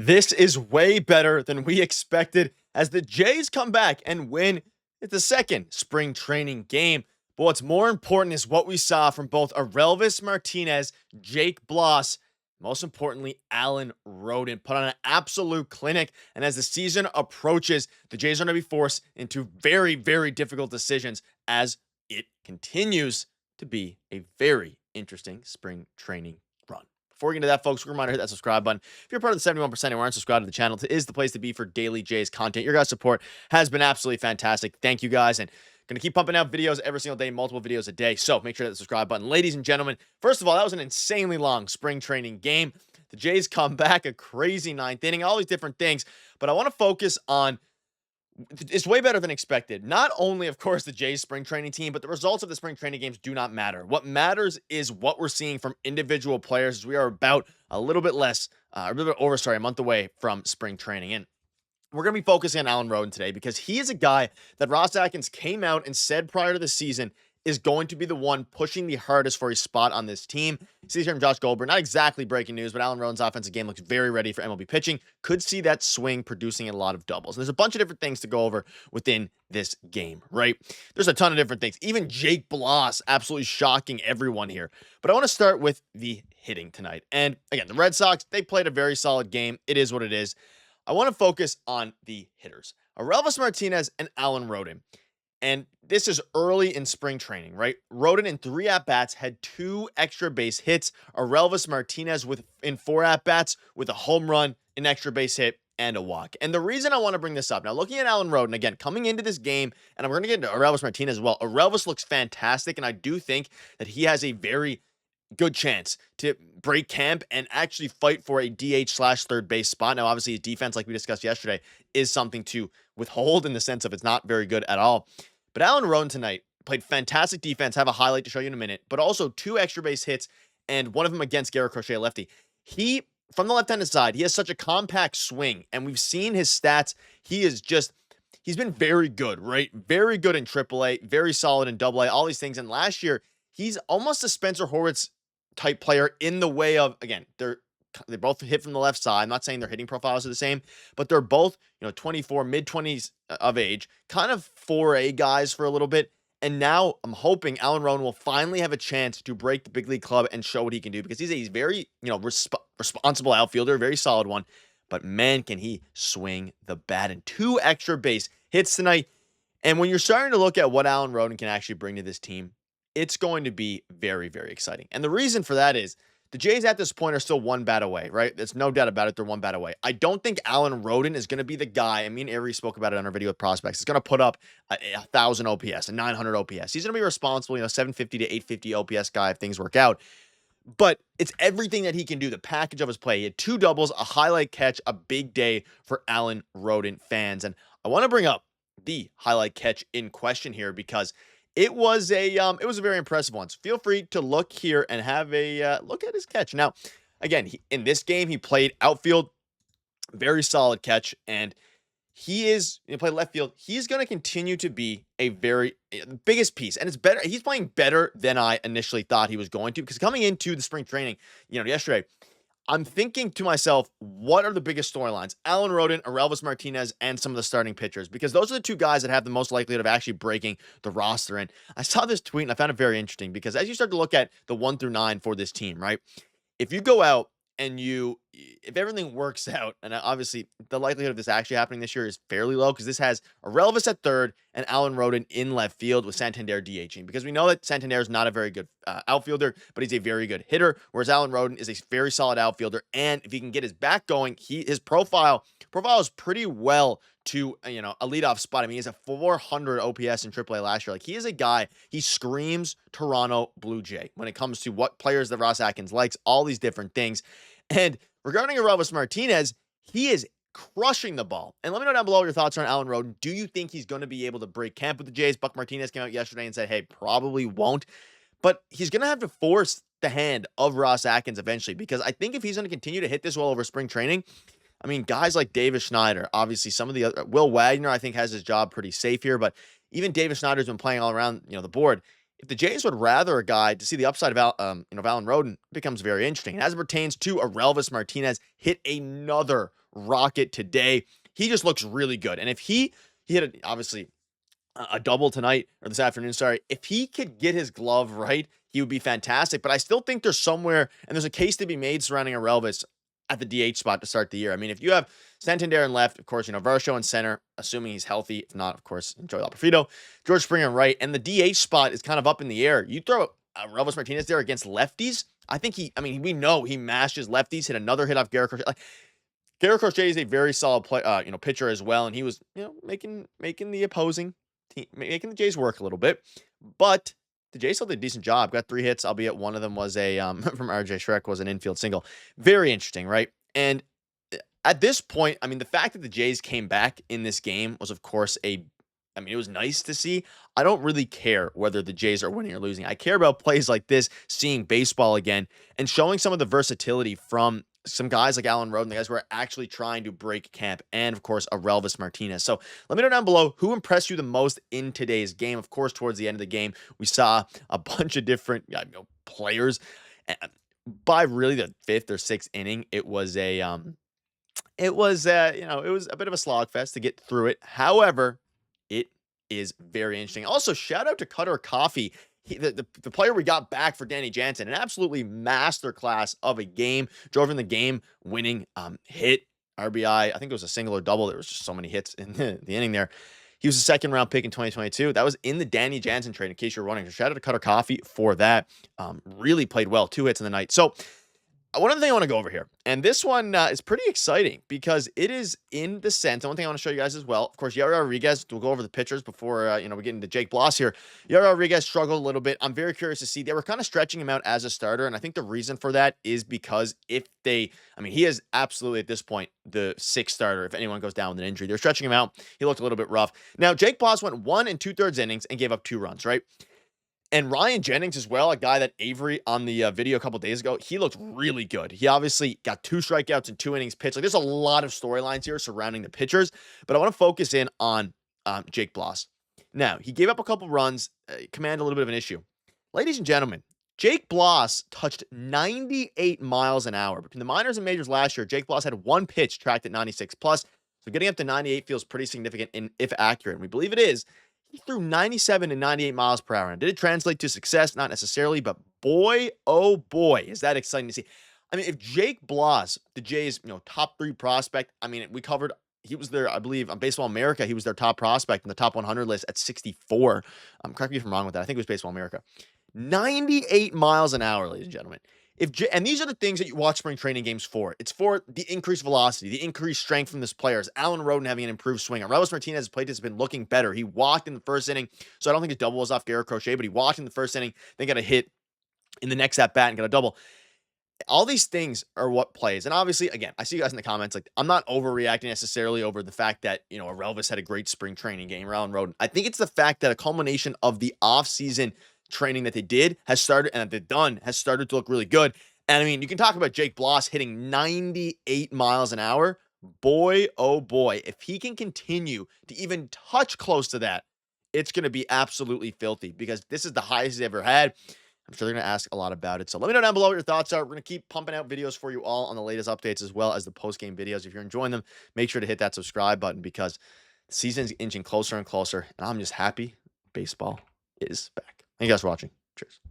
This is way better than we expected as the Jays come back and win the second spring training game. But what's more important is what we saw from both Orelvis Martinez, Jake Bloss, most importantly, Alan Roden put on an absolute clinic. And as the season approaches, the Jays are going to be forced into very, very difficult decisions as it continues to be a very interesting spring training run. Before we get into that, folks, reminder, hit that subscribe button. If you're part of the 71% and aren't subscribed to the channel, it is the place to be for daily Jays content. Your guys' support has been absolutely fantastic. Thank you guys. And going to keep pumping out videos every single day, multiple videos a day. So make sure to hit the subscribe button. Ladies and gentlemen, first of all, that was an insanely long spring training game. The Jays come back, a crazy ninth inning, all these different things. But I want to focus on, it's way better than expected. Not only, of course, the Jays spring training team, but the results of the spring training games do not matter. What matters is what we're seeing from individual players as we are about a little bit a month away from spring training. And we're going to be focusing on Alan Roden today because he is a guy that Ross Atkins came out and said prior to the season is going to be the one pushing the hardest for his spot on this team. See here from Josh Goldberg, not exactly breaking news, but Alan Roden's offensive game looks very ready for MLB pitching. Could see that swing producing a lot of doubles. And there's a bunch of different things to go over within this game, right? There's a ton of different things. Even Jake Bloss, absolutely shocking everyone here. But I want to start with the hitting tonight. And again, the Red Sox, they played a very solid game. It is what it is. I want to focus on the hitters, Orelvis Martinez and Alan Roden. And this is early in spring training, right? Roden in 3 at-bats had 2 extra base hits. Orelvis Martinez in 4 at-bats with a home run, an extra base hit, and a walk. And the reason I want to bring this up, now looking at Alan Roden, again, coming into this game, and I'm going to get into Orelvis Martinez as well. Orelvis looks fantastic, and I do think that he has a very good chance to break camp and actually fight for a DH/third base spot. Now, obviously, his defense, like we discussed yesterday, is something to withhold in the sense of it's not very good at all. But Alan Roden tonight played fantastic defense. I have a highlight to show you in a minute, but also 2 extra base hits and one of them against Garrett Crochet, lefty. He, from the left-handed side, he has such a compact swing, and we've seen his stats. He's been very good, right? Very good in AAA, very solid in AA, all these things. And last year, he's almost a Spencer Horwitz type player in the way of, again, they both hit from the left side. I'm not saying their hitting profiles are the same, but they're both, 24, mid-20s of age, kind of 4A guys for a little bit. And now I'm hoping Alan Roden will finally have a chance to break the big league club and show what he can do because he's a very, responsible outfielder, very solid one. But man, can he swing the bat, and 2 extra base hits tonight. And when you're starting to look at what Alan Roden can actually bring to this team, it's going to be very, very exciting. And the reason for that is the Jays at this point are still 1 bat away, right? There's no doubt about it. They're 1 bat away. I don't think Alan Roden is going to be the guy. I mean, Avery spoke about it on our video with prospects. He's going to put up a 1,000 OPS, a 900 OPS. He's going to be responsible, 750 to 850 OPS guy if things work out. But it's everything that he can do, the package of his play. He had 2 doubles, a highlight catch, a big day for Alan Roden fans. And I want to bring up the highlight catch in question here because it was a very impressive one. So feel free to look here and have a look at his catch. Now, again, in this game, he played outfield, very solid catch, and he played left field. He's going to continue to be a very biggest piece, and it's better. He's playing better than I initially thought he was going to because coming into the spring training, yesterday, I'm thinking to myself, what are the biggest storylines? Alan Roden, Orelvis Martinez, and some of the starting pitchers, because those are the 2 guys that have the most likelihood of actually breaking the roster. And I saw this tweet and I found it very interesting because as you start to look at the 1 through 9 for this team, right? If you go out and if everything works out, and obviously the likelihood of this actually happening this year is fairly low because this has Orelvis at third and Alan Roden in left field with Santander DHing, because we know that Santander is not a very good outfielder, but he's a very good hitter, whereas Alan Roden is a very solid outfielder. And if he can get his back going, his profile is pretty well to a leadoff spot. I mean, he has a 400 OPS in AAA last year. Like, he is a guy, he screams Toronto Blue Jay when it comes to what players that Ross Atkins likes, all these different things. And regarding Orelvis Martinez, he is crushing the ball. And let me know down below your thoughts on Alan Roden. Do you think he's going to be able to break camp with the Jays? Buck Martinez came out yesterday and said, hey, probably won't. But he's going to have to force the hand of Ross Atkins eventually, because I think if he's going to continue to hit this well over spring training, I mean, guys like Davis Schneider, obviously some of the other, Will Wagner, I think has his job pretty safe here, but even Davis Schneider's been playing all around, the board. If the Jays would rather a guy to see the upside of Alan Roden, it becomes very interesting. And as it pertains to Orelvis Martinez, hit another rocket today. He just looks really good. And if he hit obviously a double tonight or this afternoon, sorry, if he could get his glove right, he would be fantastic. But I still think there's somewhere, and there's a case to be made surrounding Orelvis at the DH spot to start the year. I mean, if you have Santander in left, of course, Varsho in center, assuming he's healthy. If not, of course, Joey Lapafrito, George Springer in right, and the DH spot is kind of up in the air. You throw Orelvis Martinez there against lefties, I think we know he mashes lefties, hit another hit off Garrett Crochet. Like, Garrett Crochet is a very solid pitcher as well, and he was, making the opposing team, making the Jays work a little bit, but the Jays still did a decent job. Got 3 hits, albeit one of them was a from RJ Shrek, was an infield single. Very interesting, right? And at this point, I mean, the fact that the Jays came back in this game was, of course, it was nice to see. I don't really care whether the Jays are winning or losing. I care about plays like this, seeing baseball again, and showing some of the versatility from some guys like Roden, the guys who are actually trying to break camp, and of course, Orelvis Martinez. So let me know down below who impressed you the most in today's game. Of course, towards the end of the game, we saw a bunch of different players. By really the 5th or 6th inning, it was a it was a bit of a slogfest to get through it. However, it is very interesting. Also, shout out to Cutter Coffee. The player we got back for Danny Jansen, an absolutely masterclass of a game, drove in the game winning hit, RBI. I think it was a single or double. There was just so many hits in the inning there. He was a 2nd round pick in 2022. That was in the Danny Jansen trade, in case you're wondering. So shout out to Cutter Coffee for that. Really played well. 2 hits in the night. So one other thing I want to go over here, and this one is pretty exciting because it is in the sense. And one thing I want to show you guys as well, of course, Yari Rodriguez. We'll go over the pitchers before we get into Jake Bloss here. Yari Rodriguez struggled a little bit. I'm very curious to see. They were kind of stretching him out as a starter, and I think the reason for that is because he is absolutely at this point the 6th starter. If anyone goes down with an injury, they're stretching him out. He looked a little bit rough. Now Jake Bloss went 1 2/3 innings and gave up 2 runs. Right. And Ryan Jennings as well, a guy that Avery on the video a couple days ago, he looked really good. He obviously got 2 strikeouts in 2 innings pitched. Like, there's a lot of storylines here surrounding the pitchers, but I want to focus in on Jake Bloss. Now, he gave up a couple runs, command a little bit of an issue. Ladies and gentlemen, Jake Bloss touched 98 miles an hour. Between the minors and majors last year, Jake Bloss had 1 pitch tracked at 96 plus. So getting up to 98 feels pretty significant if accurate. And we believe it is. He threw 97 and 98 miles per hour. And did it translate to success? Not necessarily, but boy, oh boy, is that exciting to see. I mean, if Jake Bloss, the Jays, top 3 prospect, we covered, he was there, I believe, on Baseball America, he was their top prospect in the top 100 list at 64. Correct me if I'm wrong with that. I think it was Baseball America. 98 miles an hour, ladies and gentlemen. And these are the things that you watch spring training games for. It's for the increased velocity, the increased strength from this players. Roden having an improved swing. Orelvis Martinez's play has been looking better. He walked in the 1st inning, so I don't think his double was off Garrett Crochet, but he walked in the 1st inning, then got a hit in the next at bat and got a double. All these things are what plays. And obviously, again, I see you guys in the comments, like, I'm not overreacting necessarily over the fact that, Orelvis had a great spring training game, Roden. I think it's the fact that a culmination of the offseason training that they did has started, and that they've done has started to look really good. And you can talk about Jake Bloss hitting 98 miles an hour. Boy, oh boy, if he can continue to even touch close to that, it's going to be absolutely filthy, because this is the highest he's ever had. I'm sure they're going to ask a lot about it. So let me know down below what your thoughts are. We're going to keep pumping out videos for you all on the latest updates, as well as the post-game videos. If you're enjoying them, make sure to hit that subscribe button, because the season's inching closer and closer, and I'm just happy baseball is back. Thank you guys for watching. Cheers.